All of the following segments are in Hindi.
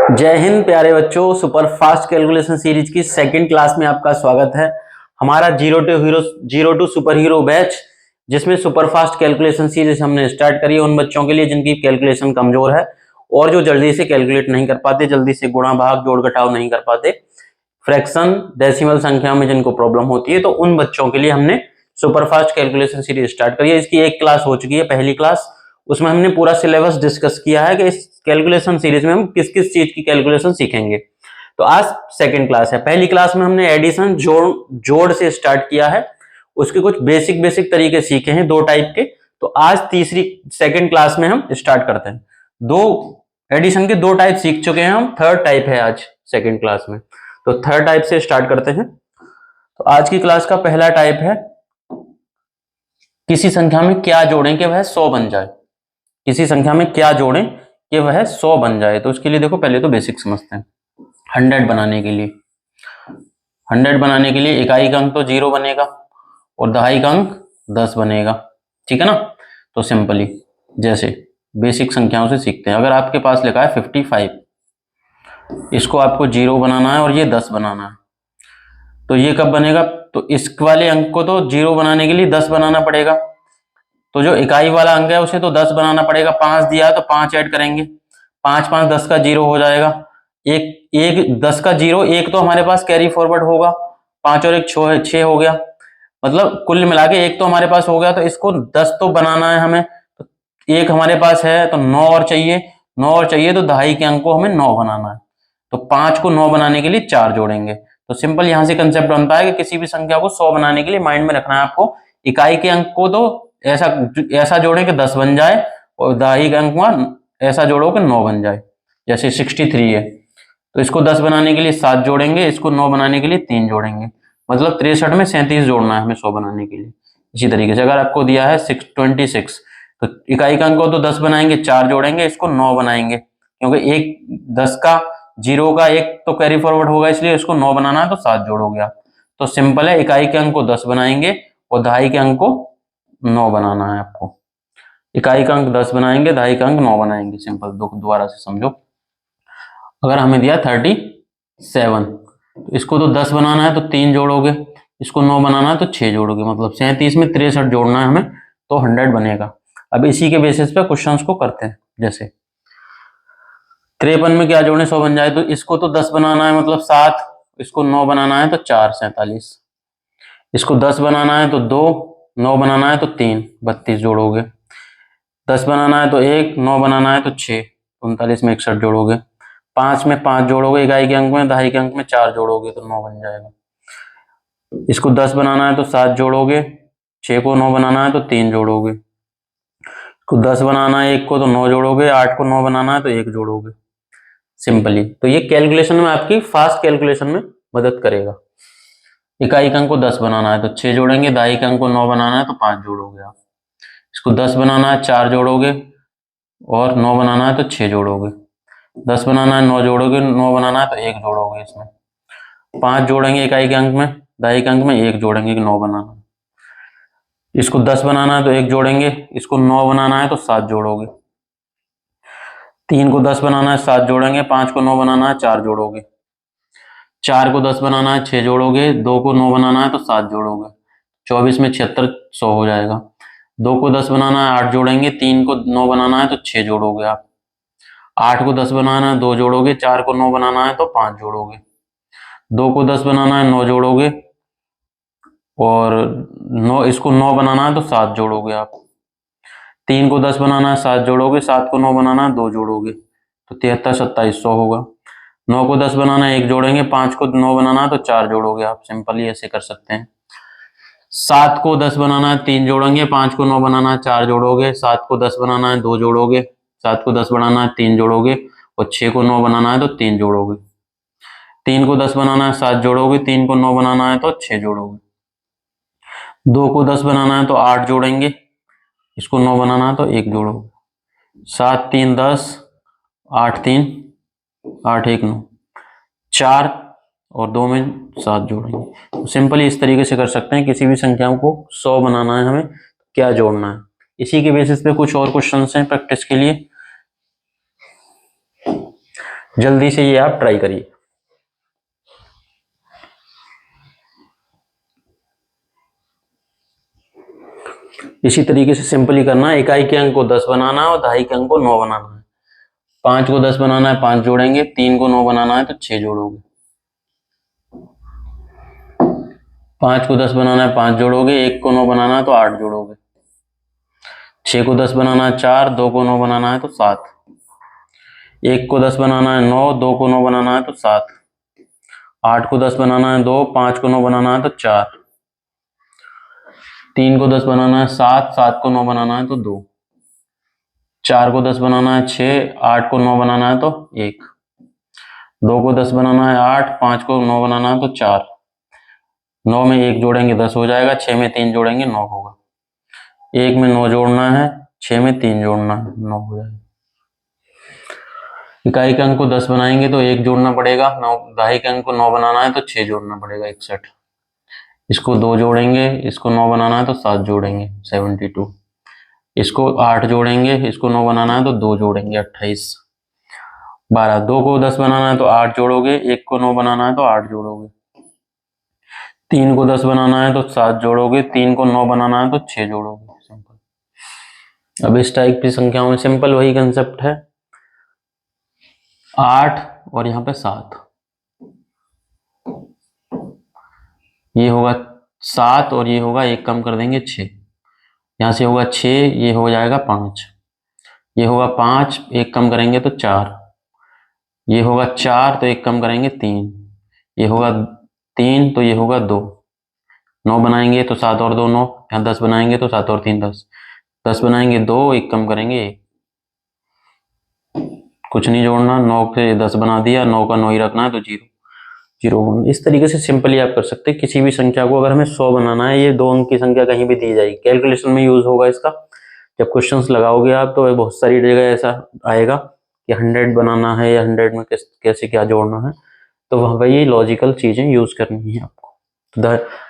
जय हिंद प्यारे बच्चों, सुपर फास्ट कैलकुलेशन सीरीज की सेकंड क्लास में आपका स्वागत है। हमारा zero to super hero batch, जिसमें सुपर फास्ट कैलकुलेशन सीरीज हमने स्टार्ट करी है उन बच्चों के लिए जिनकी कैलकुलेशन कमजोर है और जो जल्दी से कैलकुलेट नहीं कर पाते, जल्दी से गुणा भाग जोड़ घटाव नहीं कर पाते, फ्रैक्शन डेसिमल संख्या में जिनको प्रॉब्लम होती है, तो उन बच्चों के लिए हमने super fast calculation series start करी है। इसकी एक क्लास हो चुकी है, पहली क्लास। उसमें हमने पूरा सिलेबस डिस्कस किया है कि इस कैलकुलेशन सीरीज में हम किस किस चीज की कैलकुलेशन सीखेंगे। तो आज सेकंड क्लास है। पहली क्लास में हमने एडिशन जोड़ से स्टार्ट किया है, उसके कुछ बेसिक बेसिक तरीके सीखे हैं दो टाइप के। तो आज सेकंड क्लास में हम स्टार्ट करते हैं। दो एडिशन के दो टाइप सीख चुके हैं हम, थर्ड टाइप है आज सेकंड क्लास में। तो थर्ड टाइप से स्टार्ट करते हैं। तो आज की क्लास का पहला टाइप है किसी संख्या में क्या जोड़ें कि वह 100 बन जाए। किसी संख्या में क्या जोड़ें कि वह 100 बन जाए। तो उसके लिए देखो, पहले तो बेसिक समझते हैं। 100 बनाने के लिए इकाई का अंक तो 0 बनेगा और दहाई का अंक 10 बनेगा, ठीक है ना। तो सिंपली जैसे बेसिक संख्याओं से सीखते हैं। अगर आपके पास लिखा है 55, इसको आपको 0 बनाना है और ये 10 बनाना है, तो ये कब बनेगा? तो इस वाले अंक को तो 0 बनाने के लिए 10 बनाना पड़ेगा। तो जो इकाई वाला अंक है उसे तो 10 बनाना पड़ेगा। 5 दिया है तो 5 ऐड करेंगे, 5 5 10 का 0 हो जाएगा। एक 10 का 0, एक तो हमारे पास कैरी फॉरवर्ड होगा, 5 और एक 6 हो गया। मतलब कुल मिला के एक तो हमारे पास हो गया। तो इसको 10 तो बनाना है हमें, तो एक हमारे पास है तो 9 और चाहिए, 9 और चाहिए, तो दहाई के अंक को हमें 9 बनाना है। तो 5 को 9 बनाने के लिए 4 जोड़ेंगे। तो सिंपल यहां से कंसेप्ट बनता है कि किसी भी संख्या को 100 बनाने के लिए माइंड में रखना है आपको, इकाई के अंक को तो ऐसा ऐसा जोड़े कि 10 बन जाए और दहाई के अंक में ऐसा जोड़ो कि 9 बन जाए। जैसे 63 है तो इसको 10 बनाने के लिए 7 जोड़ेंगे, इसको 9 बनाने के लिए 3 जोड़ेंगे। मतलब 63 में 37 जोड़ना है हमें 100 बनाने के लिए। इसी तरीके से अगर आपको दिया है 26, तो इकाई का अंक को तो 10 बनाएंगे, 4 जोड़ेंगे, इसको 9 बनाएंगे, क्योंकि एक 10 का 0 का एक तो कैरी फॉरवर्ड होगा, इसलिए इसको 9 बनाना है तो 7 जोड़ोगे आप। तो सिंपल है, इकाई के अंक को 10 बनाएंगे और दहाई के अंक को 9 बनाना है आपको। इकाई का अंक 10 बनाएंगे, दहाई का अंक 9 बनाएंगे। सिंपल, दोबारा से समझो। अगर हमें दिया 37, तो इसको तो 10 बनाना है तो 3 जोड़ोगे, इसको 9 बनाना है तो 6 जोड़ोगे। मतलब 37 में 63 जोड़ना है हमें, तो 100 बनेगा। अब इसी के बेसिस पे क्वेश्चंस को करते हैं। जैसे 53 में क्या जोड़े 100 बन जाए, तो इसको तो 10 बनाना है मतलब 7, इसको 9 बनाना है तो 4 47, इसको 10 बनाना है तो 2, 9 बनाना है तो 3 32 जोड़ोगे, 10 बनाना है तो 1, 9 बनाना है तो 6 39 में 61 जोड़ोगे, 5 में 5 जोड़ोगे इकाई के अंक में, दहाई के अंक में 4 जोड़ोगे तो 9 बन जाएगा। इसको 10 बनाना है तो 7 जोड़ोगे, 6 को 9 बनाना है तो 3 जोड़ोगे, इसको 10 बनाना है 1 को तो 9 जोड़ोगे, 8 को 9 बनाना है तो 1 जोड़ोगे। सिंपली तो ये कैलकुलेशन में आपकी फास्ट कैलकुलेशन में मदद करेगा। इकाई के अंक को 10 बनाना है तो 6 जोड़ेंगे, दहाई के अंक को 9 बनाना है तो 5 जोड़ोगे आप। इसको 10 बनाना है 4 जोड़ोगे और 9 बनाना है तो 6 जोड़ोगे, 10 बनाना है 9 जोड़ोगे, 9 बनाना है तो 1 जोड़ोगे। इसमें 5 जोड़ेंगे इकाई के अंक में, दहाई के अंक में 1 जोड़ेंगे कि 9 बनाना। इसको 10 बनाना है तो 1 जोड़ेंगे, इसको 9 बनाना है तो 7 जोड़ोगे, 3 को 10 बनाना है 7 जोड़ेंगे, 5 को 9 बनाना है 4 जोड़ोगे, 4 को 10 बनाना है 6 जोड़ोगे, 2 को 9 बनाना है तो 7 जोड़ोगे, 24 में 76 100 हो जाएगा। 2 को 10 बनाना है 8 जोड़ेंगे, 3 को 9 बनाना है तो 6 जोड़ोगे आप, 8 को 10 बनाना है 2 जोड़ोगे, 4 को 9 बनाना है तो 5 जोड़ोगे, 2 को 10 बनाना है 9 जोड़ोगे और 9 इसको 9 बनाना है तो 7 जोड़ोगे आप, 3 को 10 बनाना है 7 जोड़ोगे, 7 को 9 बनाना है 2 जोड़ोगे, तो 73 27 100 होगा। 9 को 10 बनाना है 1 जोड़ेंगे, 5 को 9 बनाना है तो 4 जोड़ोगे आप। सिंपली ऐसे कर सकते हैं। 7 को 10 बनाना है 3 जोड़ेंगे, 5 को 9 बनाना है 4 जोड़ोगे, 7 को 10 बनाना है 2 जोड़ोगे, 7 को 10 बनाना है 3 जोड़ोगे और 6 को 9 बनाना है तो 3 जोड़ोगे, 3 को 10 बनाना है 7 जोड़ोगे, 3 को 9 बनाना है तो 6 जोड़ोगे, 2 को 10 बनाना है तो 8 जोड़ेंगे, इसको 9 बनाना है तो 1 जोड़ोगे, 7 3 10, 8 3 8 1 9, 4 और 2 में 7 जोड़ेंगे। तो सिंपली इस तरीके से कर सकते हैं। किसी भी संख्याओं को 100 बनाना है हमें, क्या जोड़ना है। इसी के बेसिस पे कुछ और क्वेश्चंस हैं प्रैक्टिस के लिए। जल्दी से ये आप ट्राई करिए। इसी तरीके से सिंपली करना है। इकाई के अंक को 10 बनाना है और दहाई के अंक को 9 बनाना है। 5 को 10 बनाना है 5 जोड़ेंगे, 3 को 9 बनाना है तो 6 जोड़ोगे। 5 को 10 बनाना है 5 जोड़ोगे, 1 को 9 बनाना है तो 8 जोड़ोगे। 6 को 10 बनाना है 4, 2 को 9 बनाना है तो 7। 1 को 10 बनाना है 9, 2 को 9 बनाना है तो 7। 8 को 10 बनाना है 2, 5 को 9 बनाना है तो 4। 3 को 10 बनाना है 7, 7 को 9 बनाना है तो 2। 4 को 10 बनाना है 6, 8 को 9 बनाना है तो 1। 2 को 10 बनाना है 8, 5 को 9 बनाना है तो 4। 9 में 1 जोड़ेंगे 10 हो जाएगा, 6 में 3 जोड़ेंगे 9 होगा। 1 में 9 जोड़ना है, 6 में 3 जोड़ना है, 9 हो जाएगा। इकाई के अंक को 10 बनाएंगे तो 1 जोड़ना पड़ेगा, 9 दहाई के अंक को 9 बनाना है तो 6 जोड़ना पड़ेगा, 61। इसको 2 जोड़ेंगे, इसको 9 बनाना है तो 7 जोड़ेंगे, 72। इसको 8 जोड़ेंगे, इसको 9 बनाना है तो 2 जोड़ेंगे, 28। 12। 2 को 10 बनाना है तो 8 जोड़ोगे, 1 को 9 बनाना है तो 8 जोड़ोगे। 3 को 10 बनाना है तो 7 जोड़ोगे, 3 को 9 बनाना है तो 6 जोड़ोगे। सिंपल। अब इस टाइप की संख्याओं में सिंपल वही कंसेप्ट है, 8 और यहाँ पे 7, ये होगा 7 और ये होगा 1 कम कर देंगे 6, यहाँ से होगा 6, ये हो जाएगा 5, ये होगा 5, 1 कम करेंगे तो 4, ये होगा 4 तो 1 कम करेंगे 3, ये होगा 3 तो ये होगा 2। 9 बनाएंगे तो 7 और 2 9, यहाँ 10 बनाएंगे तो 7 और 3 10, 10 बनाएंगे 2, 1 कम करेंगे 1, कुछ नहीं जोड़ना, 9 से 10 बना दिया, 9 का 9 ही रखना है तो 0 0। इस तरीके से सिंपली आप कर सकते हैं किसी भी संख्या को। अगर हमें 100 बनाना है, ये 2 अंक की संख्या कहीं भी दी जाएगी, कैलकुलेशन में यूज होगा इसका। जब क्वेश्चंस लगाओगे आप तो बहुत सारी जगह ऐसा आएगा कि 100 बनाना है या 100 में कैसे क्या जोड़ना है, तो वहां पर ये लॉजिकल चीजें यूज करनी है आपको। तो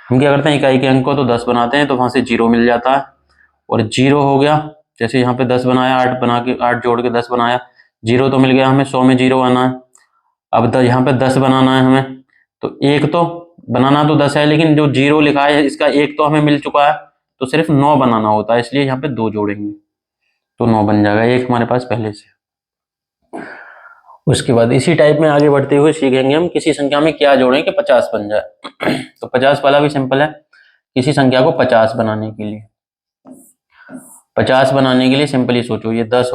हम क्या करते हैं, इकाई के अंक को तो 10 बनाते हैं तो वहां से 0 मिल जाता है, और 0 हो गया, जैसे यहाँ पे 10 बनाया, 8 बना के 8 जोड़ के 10 बनाया, 0 तो मिल गया हमें, 100 में 0 आना है। अब यहाँ पे 10 बनाना है हमें, तो एक तो बनाना तो 10 है, लेकिन जो 0 लिखा है इसका 1 तो हमें मिल चुका है, तो सिर्फ 9 बनाना होता है, इसलिए यहाँ पे 2 जोड़ेंगे तो 9 बन जाएगा, 1 हमारे पास पहले से। उसके बाद इसी टाइप में आगे बढ़ते हुए सीखेंगे हम किसी संख्या में क्या जोड़ें कि 50 बन जाए। तो 50 वाला भी सिंपल है, किसी संख्या को 50 बनाने के लिए, 50 बनाने के लिए सिंपली सोचो, ये 10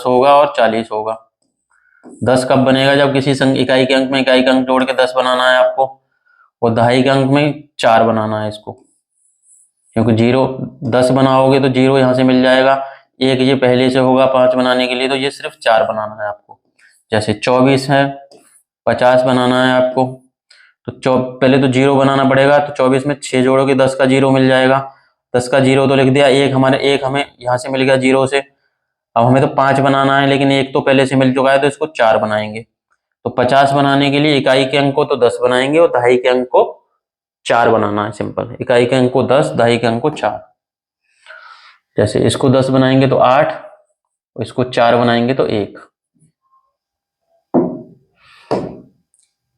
होगा और 40 होगा। 10 कब बनेगा, जब किसी इकाई के अंक में इकाई का अंक जोड़ के 10 बनाना है आपको, और दहाई के अंक में 4 बनाना है इसको, क्योंकि 10 बनाओगे तो 0 यहाँ से मिल जाएगा, 1 ये पहले से होगा 5 बनाने के लिए, तो ये सिर्फ 4 बनाना है आपको। जैसे 24 है, 50 बनाना है आपको, तो पहले तो 0 बनाना पड़ेगा, तो 24 में 6 जोड़ोगे, 10 का 0 मिल जाएगा, 10 का 0 तो लिख दिया, 1 हमें यहाँ से मिल गया 0 से। अब हमें तो 5 बनाना है, लेकिन 1 तो पहले से मिल चुका है, तो इसको 4 बनाएंगे। तो 50 बनाने के लिए इकाई के अंक को तो 10 बनाएंगे और दहाई के अंक को 4 बनाना है। सिंपल, इकाई के अंक को 10, दहाई के अंक को 4। जैसे इसको 10 बनाएंगे तो 8, इसको 4 बनाएंगे तो 1,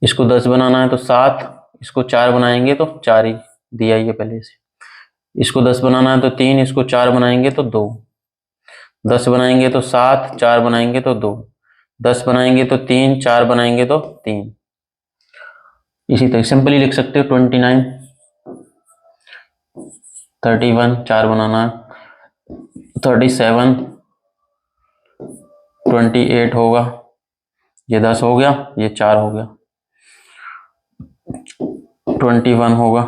इसको 10 बनाना है तो 7, इसको 4 बनाएंगे तो 4 ही दिया ही है पहले से। इसको 10 बनाना है तो 3, इसको 4 बनाएंगे तो 2, 10 बनाएंगे तो 7, 4 बनाएंगे तो 2, 10 बनाएंगे तो 3, 4 बनाएंगे तो 3। इसी तरह सिंपली लिख सकते हो 29, 31 4 बनाना है, 37, 28 होगा, ये 10 हो गया, ये 4 हो गया, 21 होगा,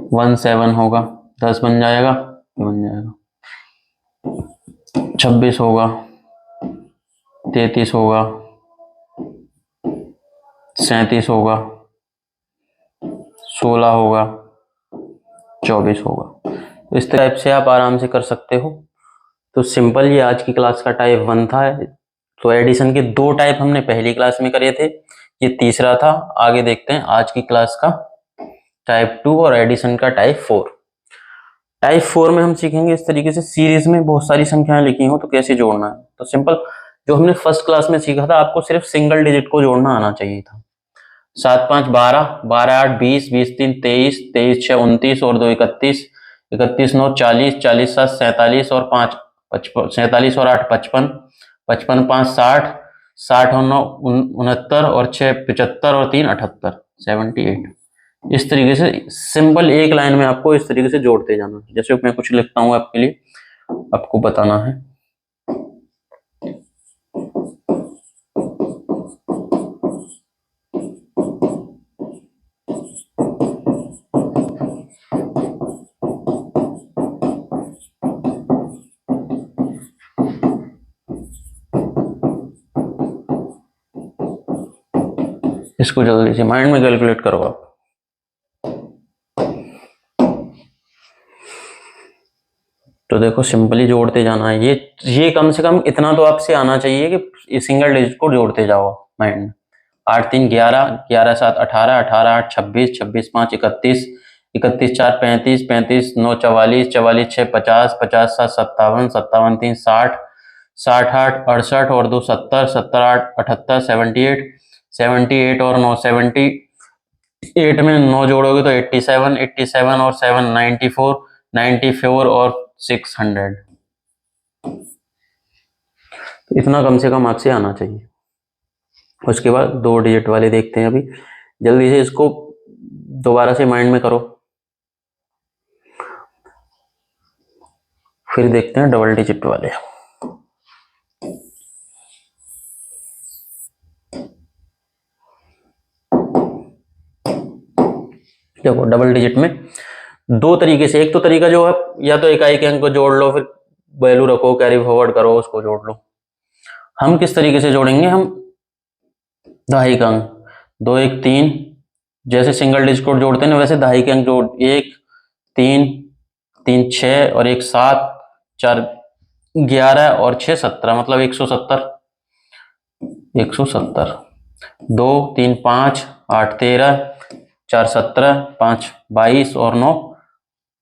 17 होगा, 10 बन जाएगा, 26 होगा, 33 होगा, 37 होगा, 16 होगा, 24 होगा। तो इस टाइप से आप आराम से कर सकते हो। तो सिंपल, ये आज की क्लास का टाइप 1 था। तो एडिशन के 2 टाइप हमने पहली क्लास में करे थे, ये तीसरा था। आगे देखते हैं आज की क्लास का टाइप 2 और एडिशन का टाइप 4। टाइप 4 में हम सीखेंगे इस तरीके से, सीरीज में बहुत सारी संख्याएं लिखी हो तो कैसे जोड़ना है। तो सिंपल, जो हमने फर्स्ट क्लास में सीखा था, आपको सिर्फ सिंगल डिजिट को जोड़ना आना चाहिए था। 7 5 12, 12 8 20, 20 3 23, 23 6 29 और 2 31, 31 9 40, 40 7 47 और 5 55, 47 और 8 55, 55 5 60, 60 और 9 69 और 6 75 और 3 78, 78। इस तरीके से सिंपल एक लाइन में आपको इस तरीके से जोड़ते जाना है। जैसे मैं कुछ लिखता हूं आपके लिए, आपको बताना है। इसको जल्दी से माइंड में कैलकुलेट करो आप। तो देखो सिंपली जोड़ते जाना है। ये कम से कम इतना तो आपसे आना चाहिए कि सिंगल डिजिट को जोड़ते जाओ माइंड में। 8 3 11, 11 7 18, 18 8 26, 26 5 31, 31 4 35, 35 9 44, 44 6 50, 50 7 57, 57 3 60, 60 8 68 और 2 70, 70 8 78, 78, 78 और 9 78 में 9 जोड़ोगे तो 87, 87 और 7 94, 94 और 600। इतना कम से कम आपसे आना चाहिए। उसके बाद 2 डिजिट वाले देखते हैं। अभी जल्दी से इसको दोबारा से माइंड में करो, फिर देखते हैं डबल डिजिट वाले। देखो डबल डिजिट में 2 तरीके से, एक तो तरीका जो है या तो इकाई के अंक को जोड़ लो, फिर वैल्यू रखो, कैरी फॉरवर्ड करो, उसको जोड़ लो। हम किस तरीके से जोड़ेंगे, हम दहाई का अंक 2 1 3, जैसे सिंगल डिजिट को जोड़ते हैं वैसे दहाई के अंक जोड़, 1 3 3 6 और 1 7, 4 11 और 6 17, मतलब 170, 170। 2 3 5 8 13, 4 17, 5 22 और 9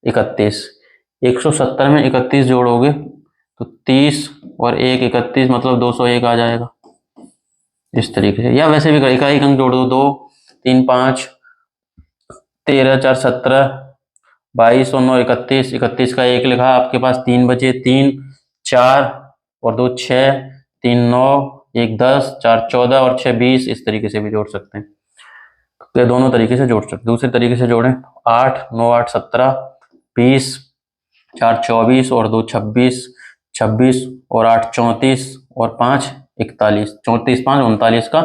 31। 170 में 31 जोड़ोगे तो 30 और 1 31, मतलब 201 आ जाएगा। इस तरीके से, या वैसे भी इकाई अंक जोड़ दो, 2 3 5 13 4 17, 22 और 9 31, 31 का 1 लिखा, आपके पास 3 बचे, 3 4 और 2 6, 3 9, 1 10, 4 14 और 6 20। इस तरीके से भी जोड़ सकते हैं। तो दोनों तरीके से जोड़ सकते हैं। दूसरे तरीके से जोड़ें, 8 9 8 17, 20, 4 24 और 2 26, 26 और 8 34 और 5 41, 34 5 39 का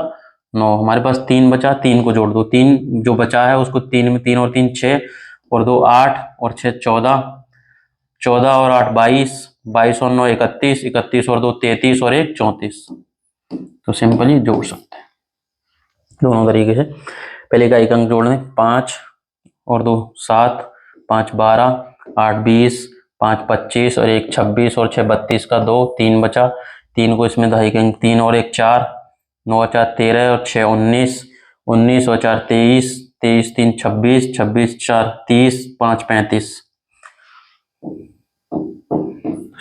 9। हमारे पास 3 बचा, 3 को जोड़ दो, 3 जो बचा है उसको 3 में 3 और 3 6 और 2 8 और 6 14, 14 और 8 22, 22 और 9 31, 31 और 2 33 और 1 34। तो सिंपली जोड़ सकते हैं दोनों तरीके से। पहले का एक अंक जोड़ने, 5 और 2 7, 5 12, 8 20, 5 25 और 1 26 और 6 32 का 2, 3 बचा, 3 को इसमें दहाई के अंक, 3 और 1 4, 9 4 13 और 6 19, 19 और 4 23, 23 3 26, 26 4 30, 5 35।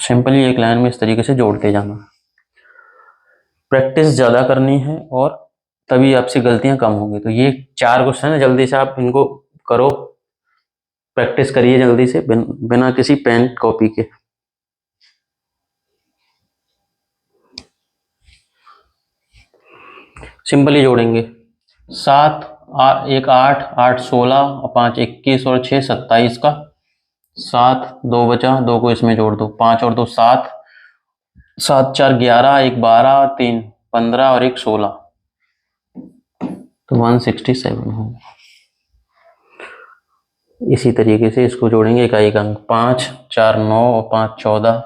सिंपली एक लाइन में इस तरीके से जोड़ते जाना। प्रैक्टिस ज़्यादा करनी है और तभी आपसे गलतियां कम होंगी। तो ये 4 क्वेश्चन है, जल्दी से आप इनको करो, प्रैक्टिस करिए जल्दी से, बिना किसी पेन कॉपी के। सिंपली जोड़ेंगे, 7 1 8, 8 16 और 5 21 और 6 27 का 7, 2 बचा, 2 को इसमें जोड़ दो, 5 और 2 7, 7 4 11, 1 12, 3 15 और 1 16, तो 167 होगा। इसी तरीके से इसको जोड़ेंगे, इकाई का अंक 5 4 9 और 5 14,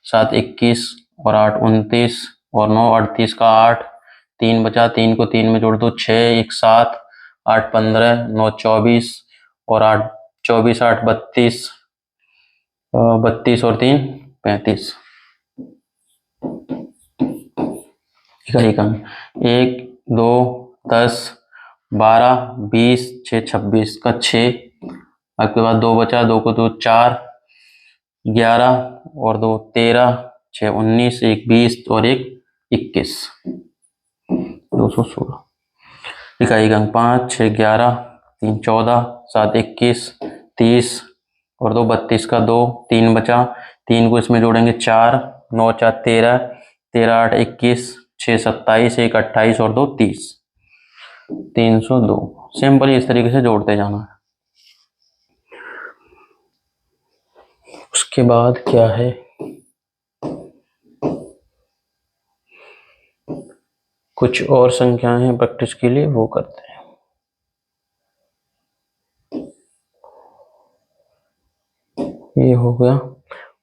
7 21 और 8 29 और 9 38 का 8, 3 बचा, 3 को 3 में जोड़ दो, 6 1 7, 8 15, 9 24 और 8 24 8 32, 32 और 3 35। इकाई का अंक 1 2 10 12 20 6 26 का 6, आपके बाद 2 बचा, 2 को 2 4, 11 और 2 13, 6 19, 1 20 और 1 21, 216। इकाई अंक 5, 6, 11, 3, 14, 7, 21, 30 और 2 32 का 2, 3 बचा, 3 को इसमें जोड़ेंगे 4, 9 4 13, 13 8 21, 6 27, 1 28 और 2 30, 302। सिंपल इस तरीके से जोड़ते जाना है। उसके बाद क्या है, कुछ और संख्याएं हैं प्रैक्टिस के लिए, वो करते हैं। ये हो गया।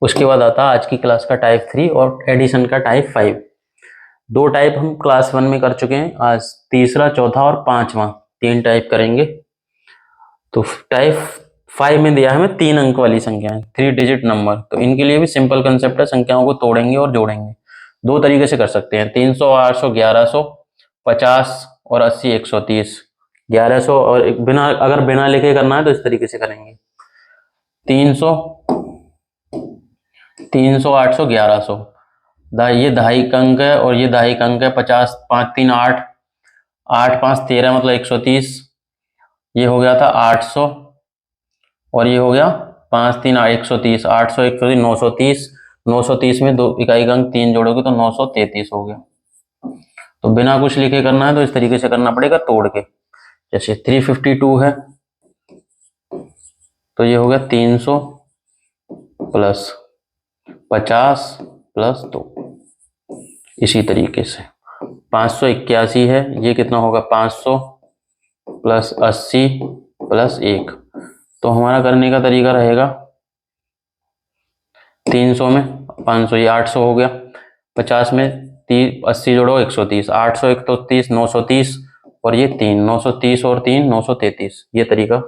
उसके बाद आता है आज की क्लास का टाइप 3 और एडिशन का टाइप 5। दो टाइप हम क्लास 1 में कर चुके हैं, आज तीसरा, चौथा और पांचवा 3 टाइप करेंगे। तो टाइप 5 में दिया है हमें 3 अंक वाली संख्याएं, 3 डिजिट नंबर। तो इनके लिए भी सिंपल कंसेप्ट है, संख्याओं को तोड़ेंगे और जोड़ेंगे। दो तरीके से कर सकते हैं, 300, 800, 1100, 50 और 80, 130। 1100 और बिना, अगर बिना लिखे करना है तो इस तरीके से करेंगे, 300, 300, 800, 1100। ये दहाई अंक है और ये दहाई अंक है। 50, 5 3 8, 8 5 13 मतलब 130। ये हो गया था 800 और ये हो गया 5 3 130। 800 130 930। 930 में 2 इकाई अंक 3 जोड़ोगे तो 933 हो गया। तो बिना कुछ लिखे करना है तो इस तरीके से करना पड़ेगा तोड़ के। जैसे 352 है तो ये हो गया 300 प्लस 50 प्लस 2। इसी तरीके से 581 है, ये कितना होगा, 500 प्लस 80 प्लस 1। तो हमारा करने का तरीका रहेगा, 300 में 500, ये 800 हो गया। 50 में 80 जोड़ो 130, 800 130, 930 और ये 3, 930 और 3 933। ये तरीका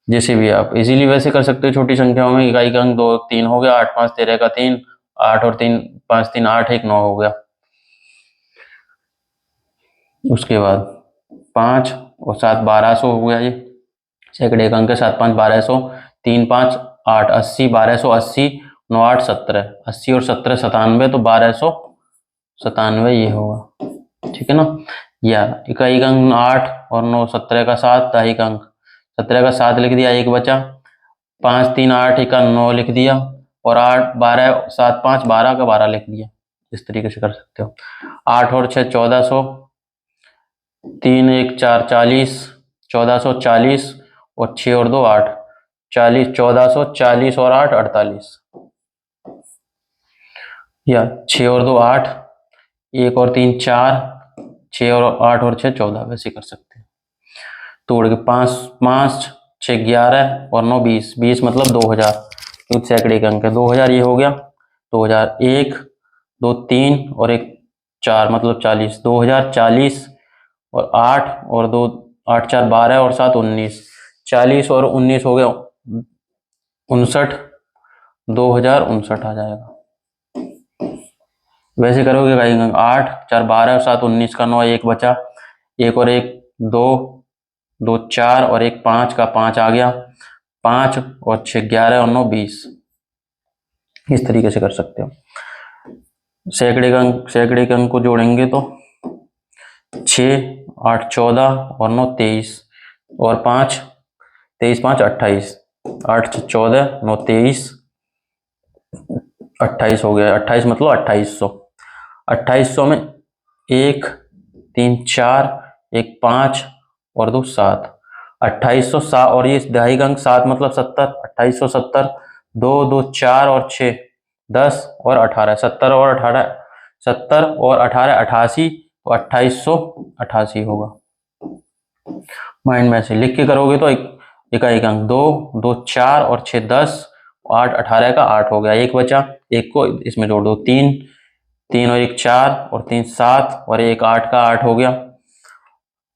जैसे भी आप इजीली वैसे कर सकते हो। छोटी संख्याओं में इकाई का अंक 2 3 हो गया, 8 5 13 का 3, 8 और 3 5 3 8 1 9 हो गया। उसके बाद 5 और 7 1200 हो गया। ये सैकड़े का अंक है, 7 5 1200, 3 5 8 80, 1280, 9 8 17, 80 और 17 97, तो 1297 ये होगा, ठीक है ना। या इकाई का अंक 8 और 9 17 का 7, दहाई का अंक 17 का 7 लिख दिया, एक बचा। 5 3 8 1 9 लिख दिया और 8 12 7 5 12 का 12 लिख दिया। इस तरीके से कर सकते हो। 8 और 6 1400, 3 1 4 40, 1440 और 6 और 2 8, 40, 1440 और 8 48। या 6 और 2 8, 1 और 3 4, 6 और 8 और 6 14, वैसे कर सकते हैं तोड़ के। 5 5 6 11 और 9 20, 20 मतलब 2000, क्योंकि सैकड़े का अंक है। 2000 ये हो गया, 2000 1 2 3 और 1 4 मतलब 40, 2040 और 8 और 2 8 4 12 और 7 19, 40 और 19 हो गया 59, 2059 आ जाएगा। वैसे करोगे भाई, 8 4 12 और 7 19 का 9, एक बचा, 1 और 1 2 2 4 और 1 5 का 5 आ गया, 5 और 6 11 और 9 20। इस तरीके से कर सकते हो। सैकड़े के अंक को जोड़ेंगे तो 6 8 14 और 9 23 और 5 23 5 28, 8 6 14 9 23 28 हो गया। 28 मतलब 2800। 2800 में 1 3 4 1 5 और 2 7, 2800 और ये दहाई का अंक 7 मतलब 70, 2870, 2 2 4 और 6 10 और 18, 70 और 18 70 और 18 88, तो 2888 होगा। माइंड में ऐसे लिख के करोगे तो इकाई का अंक 2 2 4 और 6 10, 8 18 का 8 हो गया, एक बचा, एक को इसमें जोड़ दो, 3 3 और 1 4 और 3 7 और 1 8 का 8 हो गया।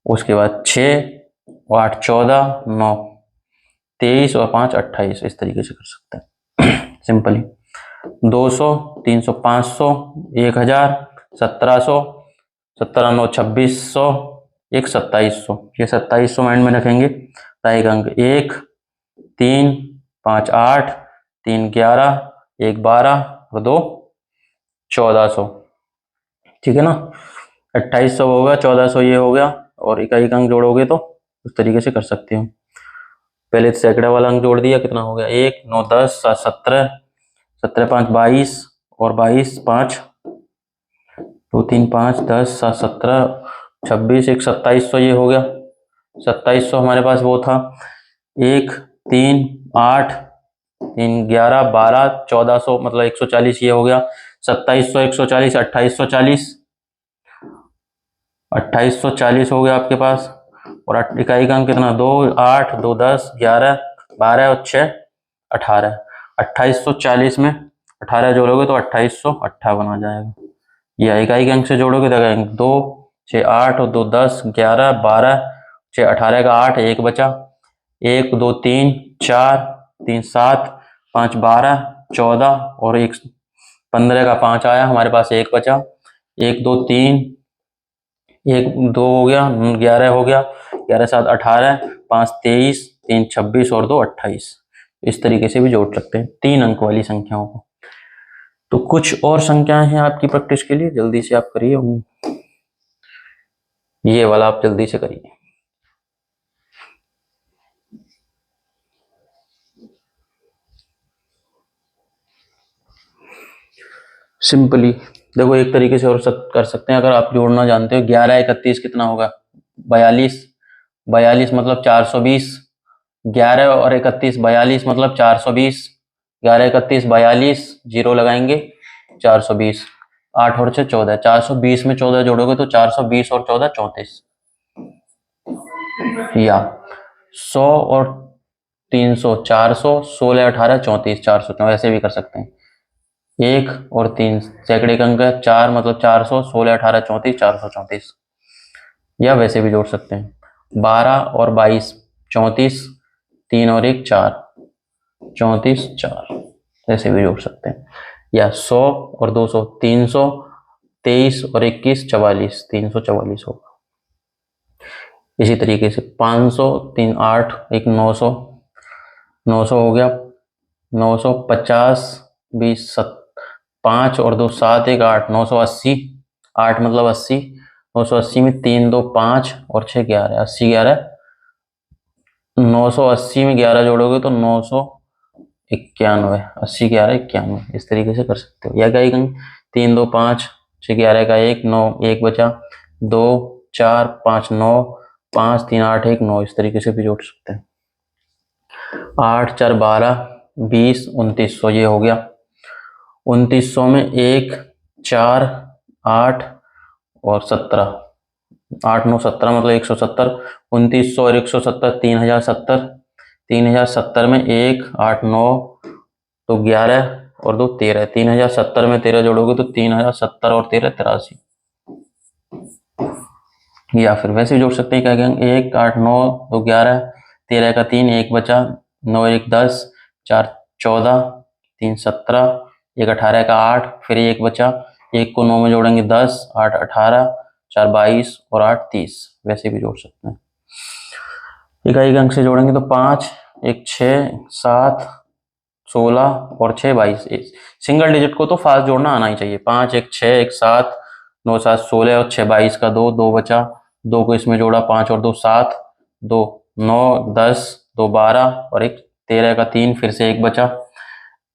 उसके बाद 6 और 8 14 9 23 और 5 28। इस तरीके से कर सकते हैं सिंपली। 200 300 500 1000 1700 17 9 2600 1 2700। ये 2700 माइंड में रखेंगे। दहाई का अंक 1 3 5 8 3 11 1 12 और 2 1400। ठीक है ना। 2800 हो गया, 1400 ये हो गया, और इकाई का अंक जोड़ोगे तो उस तरीके से कर सकते हो। पहले सैकड़ा वाला अंक जोड़ दिया, कितना हो गया, 1 9 10 7 17, 17 5 22, और 22 5 2 3 5 10 7 17 26 1 2700 ये हो गया। 2700 हमारे पास वो था, 1 3 8 3 11 12 1400 मतलब 140 ये हो गया। 2700 140 2840, 2840 हो गया आपके पास। और इकाई का अंक कितना, 2 8 2 10 11 12 और 6 18। 2840 में 18 जोड़ोगे तो 2858 आ जाएगा। या इकाई के अंक से जोड़ोगे तो 2 6 8 और 2 10 11 12 6 18 का 8 एक बचा, 1 2 3 4 3 7 5 12 14 और 1 15 का 5 आया हमारे पास, एक बचा, 1 2 3 1 2 हो गया, 11 हो गया, 11 7 18 5 23 3 26 और 2 28। इस तरीके से भी जोड़ सकते हैं 3 अंक वाली संख्याओं को। तो कुछ और संख्याएं हैं आपकी प्रैक्टिस के लिए, जल्दी से आप करिए, ये वाला आप जल्दी से करिए। सिंपली देखो, एक तरीके से और कर सकते हैं, अगर आप जोड़ना जानते हो, 11 31 कितना होगा, 42, 42 मतलब 420, 11 और 31 42 मतलब 420, 11 31 42 जीरो लगाएंगे 420, 8 और 6 14, 420 में 14 जोड़ोगे तो 420 और 14 34, या 100 और 300 400, 16 18 34 400, वैसे भी कर सकते हैं। 1 और 3 सैकड़े का अंक है, 4 मतलब 400, 16 18 34 434, या वैसे भी जोड़ सकते हैं। 12 और 22 34, 3 और 1 4 34 4, ऐसे भी जोड़ सकते हैं। या 100 और 200 300, 23 और 21 44, 344 होगा। इसी तरीके से 500 3 8 1 900, 900 हो गया, 950 20 5 और 2 7 1 8, 980, 8 मतलब 80, 980 में 3 2 5 और 6 11, 80 11, 980 में 11 जोड़ोगे तो 991, 80 11 91, इस तरीके से कर सकते हो। या कहीं 3 2 5 6 11 का 1 9 1 बचा, 2 4 5 9 5 3 8 1 9, इस तरीके से भी जोड़ सकते हैं। 8 4 12 20 2900 ये हो गया। 2900 में 1 4 8 और 17, 8 9 17 मतलब 170, 2900 और 170 3070, 3070 में 1 8 9 तो 11 और 2 13, 3070 में 13 जोड़ोगे तो 3070 और 13 83। या फिर वैसे जोड़ सकते हैं, क्या कहेंगे, 1 8 9 2 11, 13 का 3 1 बचा, 9 1 10 4 14 3 17, 1 18 का 8 फिर 1 बचा, 1 को 9 में जोड़ेंगे 10 8 18 4 22 और 8 30, वैसे भी जोड़ सकते हैं। इकाई अंक से जोड़ेंगे तो 5 1 6 7 16 और 6 22, सिंगल डिजिट को तो फास्ट जोड़ना आना ही चाहिए। 5 1 6 1 7 9 7 16 और 6 22 का 2 2 बचा, 2 को इसमें जोड़ा, 5 और 2 7 2 9 10 2 12 और 1 13 का 3 फिर से 1 बचा,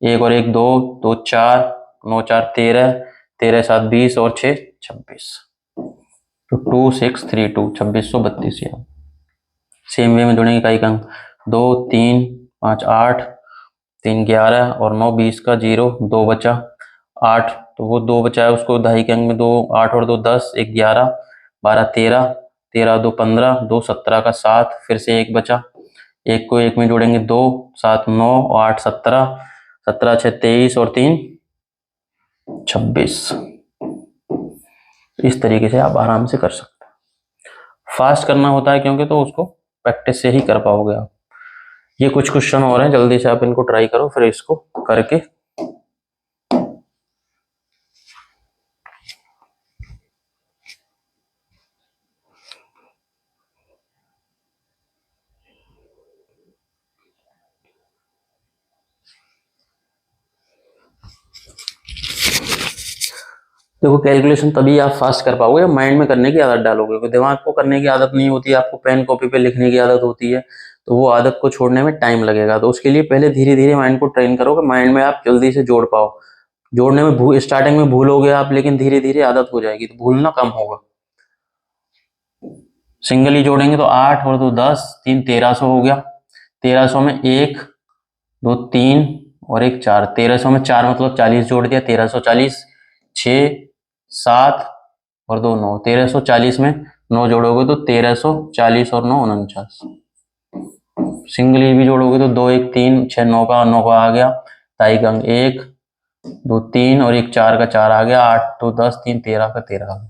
1 और 1 2 2 4 9 4 13 13 7 20 और 6 26, तो 2 6 3 2 2632। यहाँ सेम वे में जोड़ेंगे इकाई का अंक, 2 3 5 8 3 11 और 9 20 का 0 2 बचा, 8 तो वो 2 बचा है, उसको दहाई के अंक में 2 8 और 2 10 1 11 12 13 13 2 15 2 17 का 7 फिर से 1 बचा, 1 को 1 में जोड़ेंगे 2 7 9 और 8 17 17 6 23 और 3 26। इस तरीके से आप आराम से कर सकते हैं। फास्ट करना होता है क्योंकि, तो उसको प्रैक्टिस से ही कर पाओगे आप। ये कुछ क्वेश्चन और हैं, जल्दी से आप इनको ट्राई करो, फिर इसको करके देखो कैलकुलेशन तभी आप फास्ट कर पाओगे माइंड में करने की आदत डालोगे, क्योंकि दिमाग को करने की आदत नहीं होती, आपको पेन कॉपी पे लिखने की आदत होती है, तो वो आदत को छोड़ने में टाइम लगेगा। तो उसके लिए पहले धीरे धीरे माइंड को ट्रेन करो कि माइंड में आप जल्दी से जोड़ पाओ। जोड़ने में स्टार्टिंग में भूलोगे आप, लेकिन धीरे धीरे आदत हो जाएगी तो भूलना कम होगा। सिंगली जोड़ेंगे तो 8 और 2 10, 3 1300 हो गया। 1300 में 1 2 3 और 1 4, 1300 में 4 मतलब 40 जोड़ दिया, 1340, 6 7 और 2 9, 1340 में 9 जोड़ोगे तो 1340 और 9 49। सिंगली भी जोड़ोगे तो 2 1 3 6 9 का आ गया, ताई का अंक 1 2 3 और 1 4 का 4 आ गया, 8 2 10 3 13 का 13 आ गया।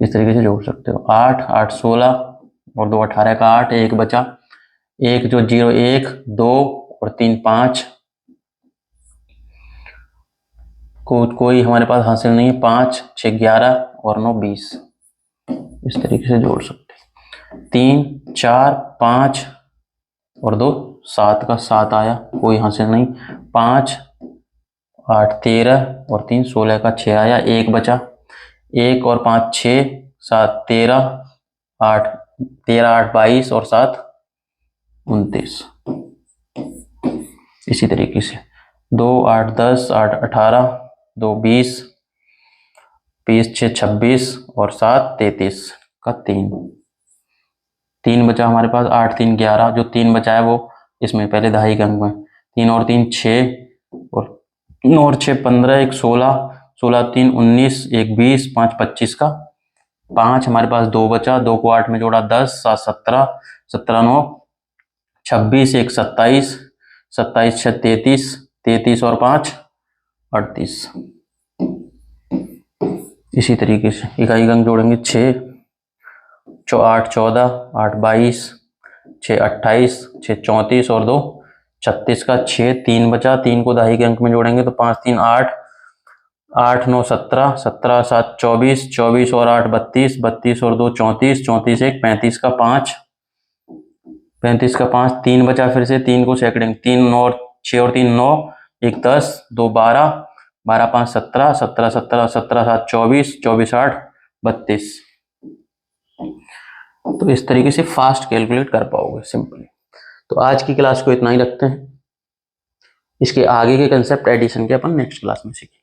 इस तरीके से जोड़ सकते हो। 8 8 16 और 2 18 का 8, 1 बचा, 1 जो 0 1 2 और 3 5, कोई हमारे पास हासिल नहीं है, 5 6 11 और 9 20। इस तरीके से जोड़ सकते हैं। 3 4 5 और 2 7 का 7 आया, कोई हासिल नहीं। 5 8 13 और 3 16 का 6 आया, 1 बचा, 1 और 5 6 7 13 8 13 8 22 और 7 29। इसी तरीके से 2 8 10 8 18 2 20 20 6 26 और 7 33 का 3 बचा हमारे पास। 8 3 11, जो 3 बचा है वो इसमें पहले दहाई के अंक में, 3 और 3 6 और 9 और 6 15, 1 16 16 3 19, 1 20 5 25 का 5 हमारे पास 2 बचा, 2 को 8 में जोड़ा 10 7 17 17 9 26, 1 27 27 6 33 33 और 5 38। इसी तरीके से इकाई अंक जोड़ेंगे 6 8 14 8 22 6 28 6 34 और 2 36 का 6, 3 बचा, 3 को दहाई के अंक में जोड़ेंगे तो 5 3 8 8 9 17 17 7 24 24 और 8 32 32 और 2 34 34 1 35 का 5 35 का 5, 3 बचा, फिर से 3 को सेकंड 3 और 6 और 3 9 1 10 2 12 12 5 17 17 17 17 7 24 24 8 32। तो इस तरीके से फास्ट कैलकुलेट कर पाओगे सिंपली। तो आज की क्लास को इतना ही रखते हैं, इसके आगे के कंसेप्ट एडिशन के अपन नेक्स्ट क्लास में सीखेंगे।